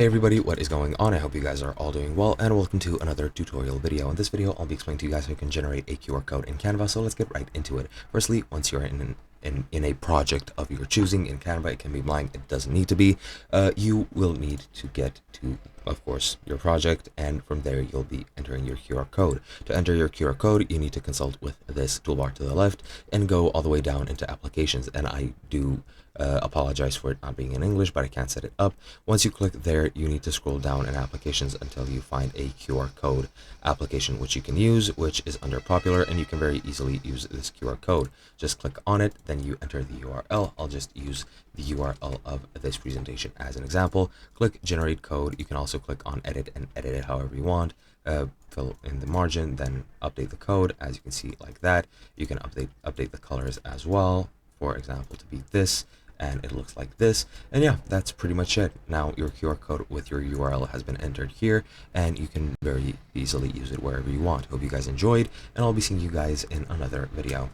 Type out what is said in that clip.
Hey everybody, what is going on? I hope you guys are all doing well, and welcome to another tutorial video. In this video, I'll be explaining to you guys how you can generate a QR code in Canva, so let's get right into it. Firstly, once you're in a project of your choosing in Canva, it can be blank, it doesn't need to be, you will need to get to, of course, your project, and from there you'll be entering your QR code. To enter your QR code, you need to consult with this toolbar to the left and go all the way down into applications, and I do apologize for it not being in English, but I can't set it up. Once you click there, you need to scroll down in applications until you find a QR code application which you can use, which is under popular, and you can very easily use this QR code. Just click on it, then you enter the URL. I'll just use the URL of this presentation as an example. Click generate code. You can also click on edit and edit it however you want. Fill in the margin, then update the code as you can see like that. You can update the colors as well, for example, to be this, and it looks like this. And yeah, that's pretty much it. Now your QR code with your URL has been entered here, and you can very easily use it wherever you want. Hope you guys enjoyed, and I'll be seeing you guys in another video.